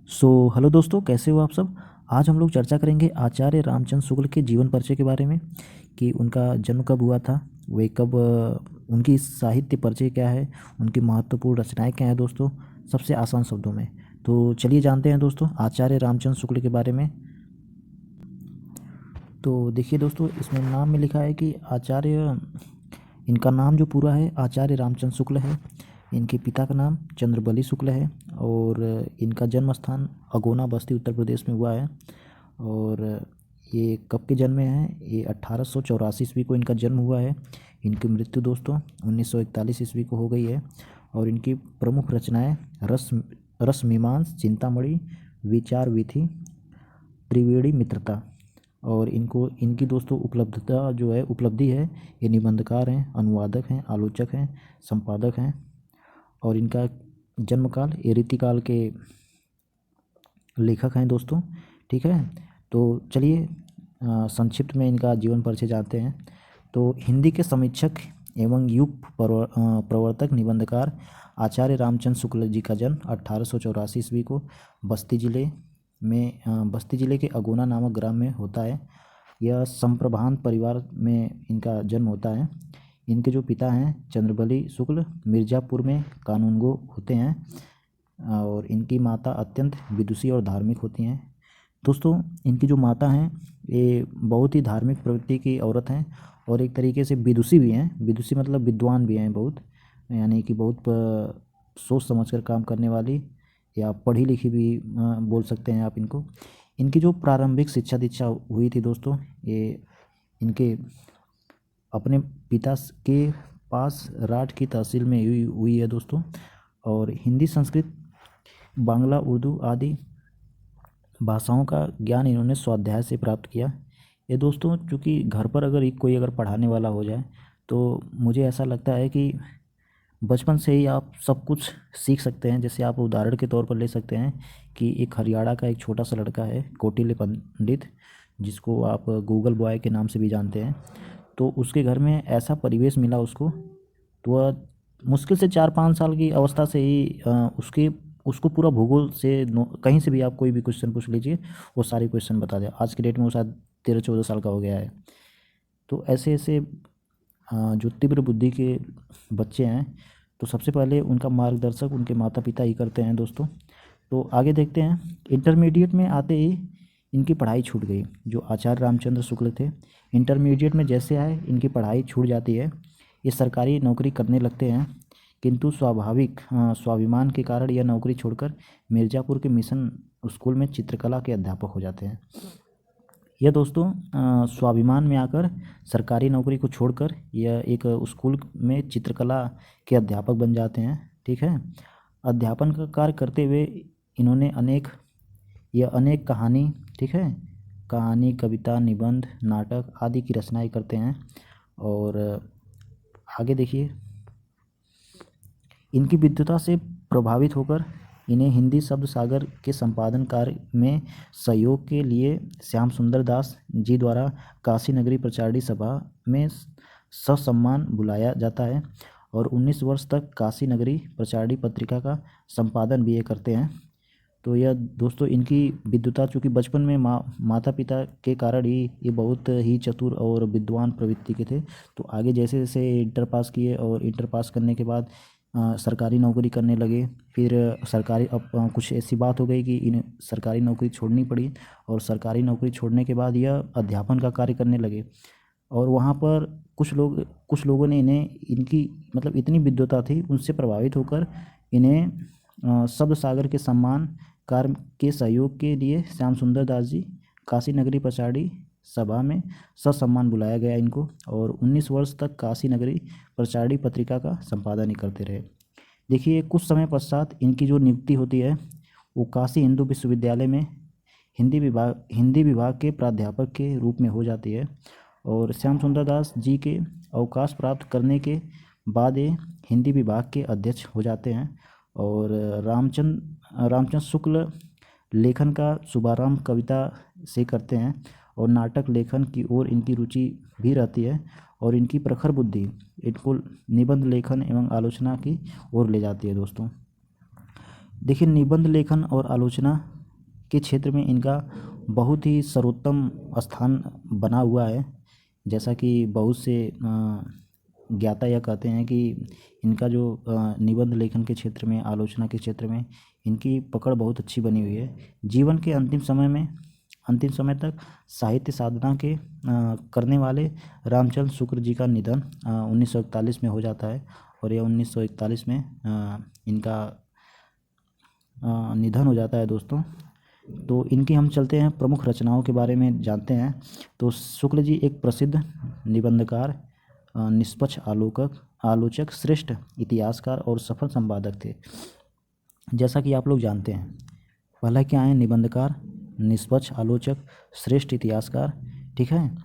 Hello दोस्तों, कैसे हो आप सब। आज हम लोग चर्चा करेंगे आचार्य रामचंद्र शुक्ल के जीवन परिचय के बारे में कि उनका जन्म कब हुआ था, वे कब उनकी साहित्य परिचय क्या है, उनकी महत्वपूर्ण रचनाएं क्या हैं दोस्तों, सबसे आसान शब्दों में। तो चलिए जानते हैं दोस्तों आचार्य रामचंद्र शुक्ल के बारे में। तो देखिए दोस्तों, इसमें नाम में लिखा है कि आचार्य, इनका नाम जो पूरा है आचार्य रामचंद्र शुक्ल है। इनके पिता का नाम चंद्रबली शुक्ल है और इनका जन्म स्थान अगोना बस्ती उत्तर प्रदेश में हुआ है। और ये कब के जन्मे हैं, ये 1884 ईस्वी को इनका जन्म हुआ है। इनकी मृत्यु दोस्तों 1941 ईस्वी को हो गई है। और इनकी प्रमुख रचनाएं रस मीमांस, चिंतामणि, विचार विधि, त्रिवेणी मित्रता। और इनकी दोस्तों उपलब्धि है, ये निबंधकार हैं, अनुवादक हैं, आलोचक हैं, संपादक हैं। और इनका जन्मकाल ये रीतिकाल के लेखक हैं दोस्तों। ठीक है, तो चलिए संक्षिप्त में इनका जीवन परिचय जानते हैं। तो हिंदी के समीक्षक एवं युग प्रवर्तक निबंधकार आचार्य रामचंद्र शुक्ल जी का जन्म 1884 ईस्वी को बस्ती जिले के अगोना नामक ग्राम में होता है। यह संप्रभात परिवार में इनका जन्म होता है। इनके जो पिता हैं चंद्रबली शुक्ल मिर्ज़ापुर में कानूनगो होते हैं और इनकी माता अत्यंत विदुषी और धार्मिक होती हैं। दोस्तों इनकी जो माता हैं ये बहुत ही धार्मिक प्रवृत्ति की औरत हैं और एक तरीके से विदुषी भी हैं। विदुषी मतलब विद्वान भी हैं बहुत, यानी कि बहुत सोच समझकर काम करने वाली, या पढ़ी लिखी भी बोल सकते हैं आप इनको। इनकी जो प्रारंभिक शिक्षा दीक्षा हुई थी दोस्तों, ये इनके अपने पिता के पास राठ की तहसील में हुई है दोस्तों। और हिंदी, संस्कृत, बांग्ला, उर्दू आदि भाषाओं का ज्ञान इन्होंने स्वाध्याय से प्राप्त किया। ये दोस्तों चूँकि घर पर कोई अगर पढ़ाने वाला हो जाए तो मुझे ऐसा लगता है कि बचपन से ही आप सब कुछ सीख सकते हैं। जैसे आप उदाहरण के तौर पर ले सकते हैं कि एक हरियाणा का एक छोटा सा लड़का है कौटिल्य पंडित, जिसको आप गूगल बॉय के नाम से भी जानते हैं। तो उसके घर में ऐसा परिवेश मिला उसको, तो वह मुश्किल से 4-5 साल की अवस्था से ही उसको पूरा भूगोल से कहीं से भी आप कोई भी क्वेश्चन पूछ लीजिए, वो सारे क्वेश्चन बता दे। आज के डेट में वो शायद 13-14 साल का हो गया है। तो ऐसे ऐसे जो तीव्र बुद्धि के बच्चे हैं, तो सबसे पहले उनका मार्गदर्शक उनके माता पिता ही करते हैं दोस्तों। तो आगे देखते हैं। इंटरमीडिएट में आते ही इनकी पढ़ाई छूट गई। जो आचार्य रामचंद्र शुक्ल थे, इंटरमीडिएट में जैसे आए इनकी पढ़ाई छूट जाती है। ये सरकारी नौकरी करने लगते हैं, किंतु स्वाभिमान के कारण यह नौकरी छोड़कर मिर्ज़ापुर के मिशन स्कूल में चित्रकला के अध्यापक हो जाते हैं। यह दोस्तों स्वाभिमान में आकर सरकारी नौकरी को छोड़कर यह एक स्कूल में चित्रकला के अध्यापक बन जाते हैं। ठीक है, अध्यापन का कार्य करते हुए इन्होंने अनेक कहानी, ठीक है, कहानी, कविता, निबंध, नाटक आदि की रचनाएं करते हैं। और आगे देखिए, इनकी विद्वता से प्रभावित होकर इन्हें हिंदी शब्द सागर के संपादन कार्य में सहयोग के लिए श्याम सुंदर दास जी द्वारा काशी नगरी प्रचारणी सभा में ससम्मान बुलाया जाता है। और 19 वर्ष तक काशी नगरी प्रचारणी पत्रिका का संपादन भी ये करते हैं। तो यह दोस्तों इनकी विद्वता, चूँकि बचपन में माता पिता के कारण ही ये बहुत ही चतुर और विद्वान प्रवृत्ति के थे। तो आगे जैसे जैसे इंटर पास किए और इंटर पास करने के बाद सरकारी नौकरी करने लगे। फिर कुछ ऐसी बात हो गई कि इन्हें सरकारी नौकरी छोड़नी पड़ी और सरकारी नौकरी छोड़ने के बाद यह अध्यापन का कार्य करने लगे। और वहाँ पर कुछ लोगों ने इनकी मतलब इतनी विद्वता थी, उनसे प्रभावित होकर इन्हें शब्द सागर के सम्मान कार्य के सहयोग के लिए श्याम सुंदर दास जी काशी नगरी प्रचारणी सभा में ससम्मान बुलाया गया इनको। और 19 वर्ष तक काशी नगरी प्रचारणी पत्रिका का संपादन ही करते रहे। देखिए, कुछ समय पश्चात इनकी जो नियुक्ति होती है वो काशी हिंदू विश्वविद्यालय में हिंदी विभाग के प्राध्यापक के रूप में हो जाती है। और श्याम सुंदर दास जी के अवकाश प्राप्त करने के बाद ये हिंदी विभाग के अध्यक्ष हो जाते हैं। और रामचंद्र शुक्ल लेखन का शुभारंभ कविता से करते हैं और नाटक लेखन की ओर इनकी रुचि भी रहती है। और इनकी प्रखर बुद्धि इनको निबंध लेखन एवं आलोचना की ओर ले जाती है दोस्तों। देखिए, निबंध लेखन और आलोचना के क्षेत्र में इनका बहुत ही सर्वोत्तम स्थान बना हुआ है। जैसा कि बहुत से ज्ञाता यह कहते हैं कि इनका जो निबंध लेखन के क्षेत्र में, आलोचना के क्षेत्र में इनकी पकड़ बहुत अच्छी बनी हुई है। जीवन के अंतिम समय तक साहित्य साधना के करने वाले रामचंद्र शुक्ल जी का निधन 1941 में हो जाता है और यह 1941 में इनका निधन हो जाता है दोस्तों। तो इनकी हम चलते हैं प्रमुख रचनाओं के बारे में जानते हैं। तो शुक्ल जी एक प्रसिद्ध निबंधकार, निष्पक्ष आलोचक, श्रेष्ठ इतिहासकार और सफल संपादक थे। जैसा कि आप लोग जानते हैं, पहला क्या है, निबंधकार, निष्पक्ष आलोचक, श्रेष्ठ इतिहासकार, ठीक है।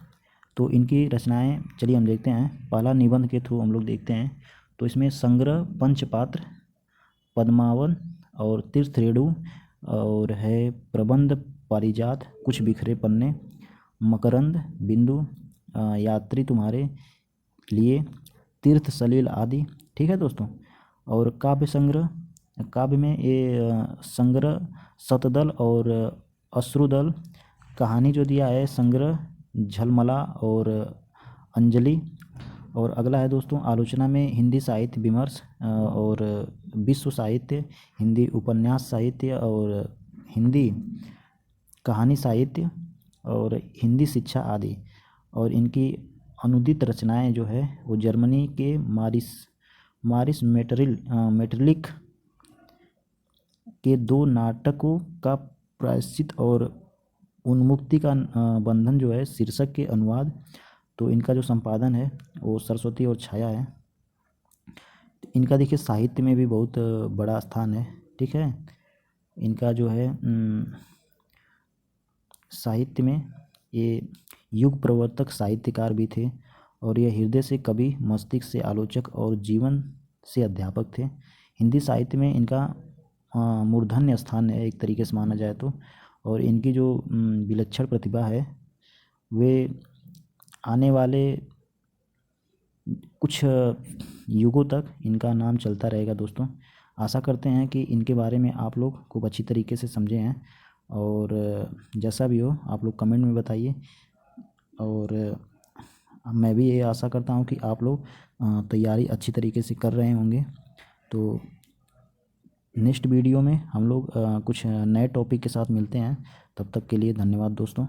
तो इनकी रचनाएं चलिए हम देखते हैं। पहला निबंध के थ्रू हम लोग देखते हैं। तो इसमें संग्रह, पंचपात्र, पद्मावन और तीर्थरेणु और है प्रबंध, पारिजात, कुछ बिखरे पन्ने, मकरंद, बिंदु, यात्री तुम्हारे लिए, तीर्थ सलील आदि, ठीक है दोस्तों। और काव्य संग्रह, काव्य में ये संग्रह, शतदल और अश्रुदल। कहानी जो दिया है संग्रह, झलमला और अंजलि। और अगला है दोस्तों आलोचना में हिंदी साहित्य विमर्श और विश्व साहित्य, हिंदी उपन्यास साहित्य और हिंदी कहानी साहित्य और हिंदी शिक्षा आदि। और इनकी अनुदित रचनाएं जो है वो जर्मनी के मारिस मेटरलिख के 2 नाटकों का प्रायश्चित और उन्मुक्ति का बंधन जो है शीर्षक के अनुवाद। तो इनका जो संपादन है वो सरस्वती और छाया है। इनका देखिए साहित्य में भी बहुत बड़ा स्थान है, ठीक है। इनका जो है साहित्य में ये युग प्रवर्तक साहित्यकार भी थे और ये हृदय से कवि, मस्तिष्क से आलोचक और जीवन से अध्यापक थे। हिंदी साहित्य में इनका मूर्धन्य स्थान है एक तरीके से माना जाए तो। और इनकी जो विलक्षण प्रतिभा है वे आने वाले कुछ युगों तक इनका नाम चलता रहेगा दोस्तों। आशा करते हैं कि इनके बारे में आप लोग खूब अच्छी तरीके से समझे हैं और जैसा भी हो आप लोग कमेंट में बताइए। और मैं भी ये आशा करता हूँ कि आप लोग तैयारी अच्छी तरीके से कर रहे होंगे। तो नेक्स्ट वीडियो में हम लोग कुछ नए टॉपिक के साथ मिलते हैं। तब तक के लिए धन्यवाद दोस्तों।